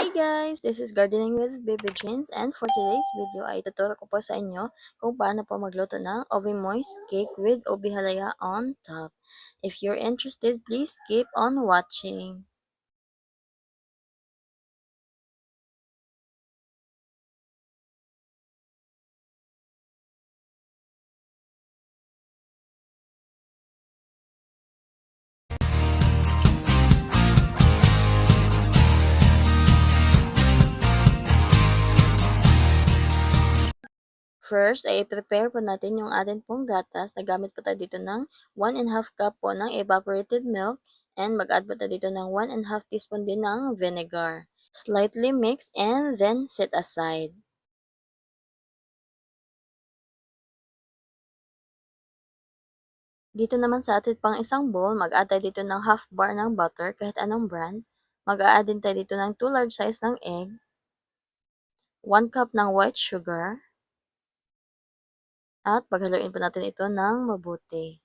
Hi guys! This is Gardening with Baby Jeans, and for today's video ay ituturo ko po sa inyo kung paano po magluto ng Obi Moist Cake with Obi Halaya on top. If you're interested, please keep on watching. First ay i-prepare po natin yung atin pong gatas. Nagamit po tayo dito ng 1½ cup po ng evaporated milk, and mag-add po tayo dito ng 1½ teaspoon din ng vinegar. Slightly mix and then set aside. Dito naman sa atin pang isang bowl, mag-add tayo dito ng half bar ng butter, kahit anong brand. Mag-add din tayo dito ng 2 large size ng egg, 1 cup ng white sugar, at paghaluin po natin ito ng mabuti.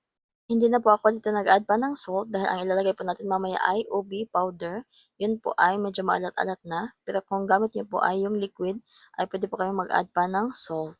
Hindi na po ako dito nag-add pa ng salt dahil ang ilalagay po natin mamaya ay ubi powder. Yun po ay medyo maalat-alat na. Pero kung gamit niyo po ay yung liquid, ay pwede po kayong mag-add pa ng salt.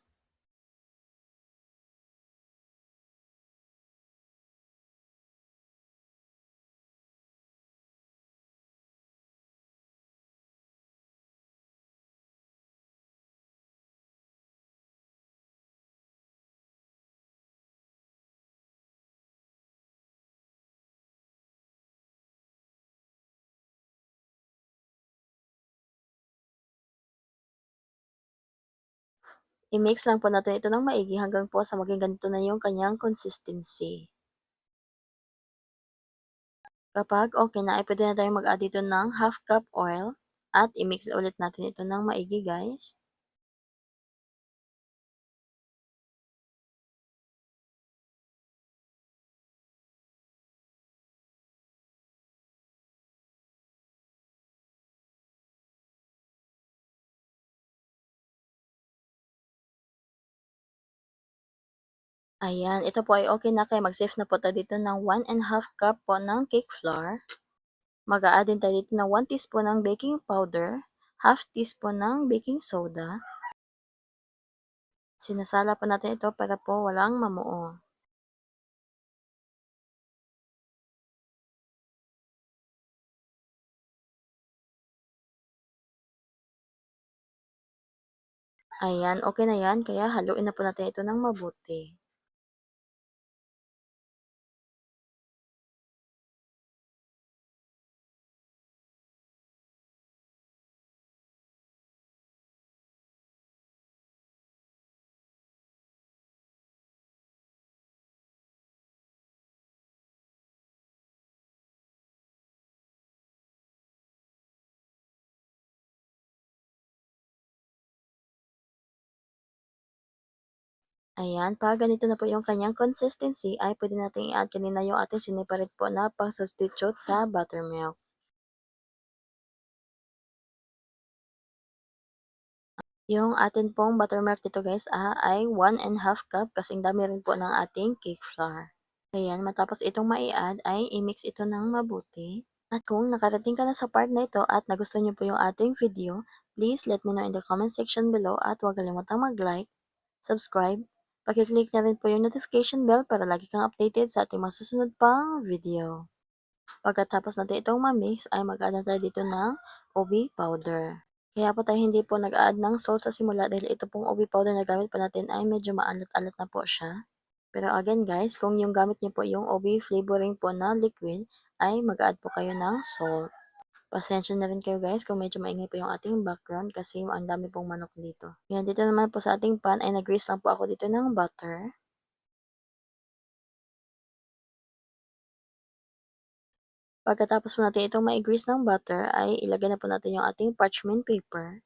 I-mix lang po natin ito ng maigi hanggang po sa maging ganito na yung kanyang consistency. Kapag okay na, ay pwede na tayong mag-add dito ng half cup oil at i-mix ulit natin ito ng maigi guys. Ayan, ito po ay okay na, kaya mag-sift na po tayo dito ng 1½ cup po ng cake flour. Mag-a-add din tayo dito ng 1 teaspoon ng baking powder, half teaspoon ng baking soda. Sinasala po natin ito para po walang mamuo. Ayan, okay na yan, kaya haluin na po natin ito ng mabuti. Ayan, pag ganito na po yung kanyang consistency, ay pwede natin i-add kanina yung ating sineparate po na pang-substitute sa buttermilk. Yung atin pong buttermilk dito guys ay 1½ cup, kasing dami rin po ng ating cake flour. Ayan, matapos itong mai-add ay i-mix ito ng mabuti. At kung nakarating ka na sa part na ito at nagustuhan niyo po yung ating video, please let me know in the comment section below at huwag kalimutang mag-like, subscribe, pakiclick na rin po yung notification bell para lagi kang updated sa ating mga susunod pang video. Pagkatapos natin itong ma-mix ay mag-add na tayo dito ng ubi powder. Kaya po tayo hindi po nag-add ng salt sa simula dahil ito pong ubi powder na gamit po natin ay medyo maalat-alat na po siya. Pero again guys, kung yung gamit niyo po yung ubi flavoring po na liquid, ay mag-add po kayo ng salt. Pasensya na rin kayo guys kung medyo maingay po yung ating background kasi ang dami pong manok dito. Yan, dito naman po sa ating pan ay nag-grease lang po ako dito ng butter. Pagkatapos po natin itong ma-grease ng butter, ay ilagay na po natin yung ating parchment paper.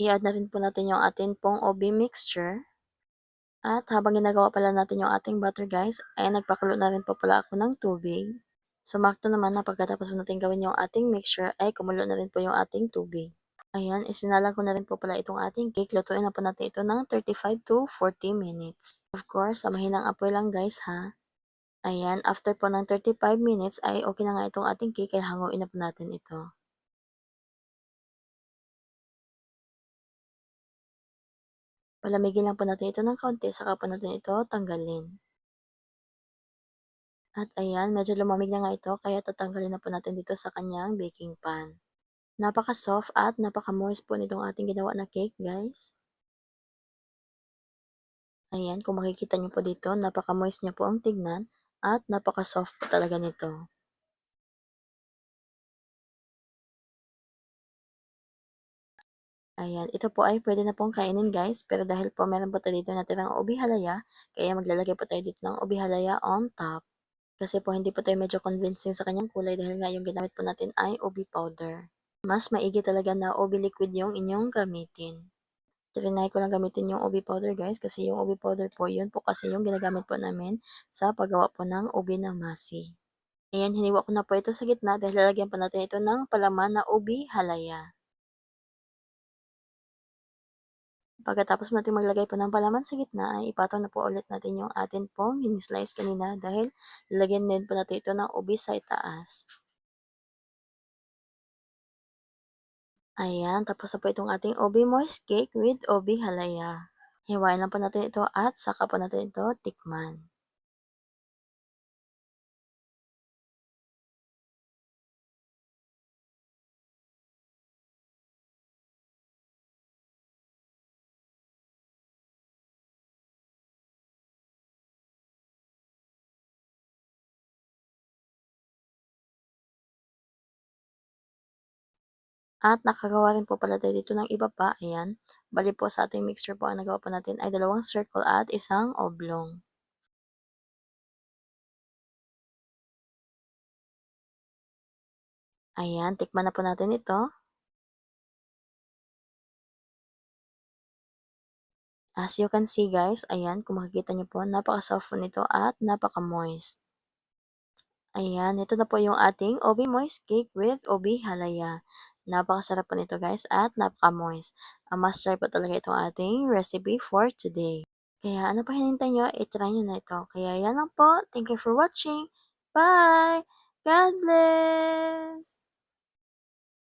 I-add na rin po natin yung ating pong obi mixture. At habang ginagawa pala natin yung ating butter guys, ay nagpakulo na rin po pala ako ng tubig. Sumakto naman na pagkatapos po natin gawin yung ating mixture, ay kumulo na rin po yung ating tubig. Ayan, isinalang ko na rin po pala itong ating cake. Lutuin na po natin ito ng 35 to 40 minutes. Of course, sa mahinang apoy lang guys ha. Ayan, after po ng 35 minutes ay okay na nga itong ating cake kaya hanguin na po natin ito. Palamigin lang po natin ito ng kaunti saka po natin ito tanggalin. At ayan, medyo lumamig na nga ito kaya tatanggalin na po natin dito sa kanyang baking pan. Napaka-soft at napaka-moist po nitong ating ginawa na cake, guys. Ayan, kung makikita niyo po dito, napaka-moist niya po ang tignan at napaka-soft po talaga nito. Ayan, ito po ay pwede na pong kainin, guys, pero dahil po meron po tayo dito natirang ubi halaya, kaya maglalagay po tayo dito ng ubi halaya on top. Kasi po hindi po tayo medyo convincing sa kanyang kulay dahil nga yung ginamit po natin ay ubi powder. Mas maigi talaga na ubi liquid yung inyong gamitin. Triny ko lang gamitin yung ubi powder, guys, kasi yung ubi powder po, yun po kasi yung ginagamit po namin sa paggawa po ng ubi na masi. Ayan, hiniwa ko na po ito sa gitna dahil lalagyan pa natin ito ng palaman na ubi halaya. Pagkatapos natin maglagay po ng palaman sa gitna, ay ipatong na po ulit natin yung atin pong in-slice kanina dahil lalagyan din po natin ito ng ubi sa itaas. Ayan, tapos na po itong ating ubi moist cake with ubi halaya. Hiwain lang po natin ito at saka po natin ito tikman. At nakagawa rin po pala tayo dito ng iba pa, ayan. Bale po sa ating mixture po ang nagawa po natin ay 2 circle at isang oblong. Ayan, tikman na po natin ito. As you can see, guys, ayan, kung makikita niyo po, napaka-soft po nito at napaka-moist. Ayan, ito na po yung ating Obi Moist Cake with Obi Halaya. Napakasarap po nito, guys, at napaka-moist. A must try po talaga itong ating recipe for today. Kaya ano pa hinintay nyo, i-try nyo na ito. Kaya yan lang po. Thank you for watching. Bye! God bless!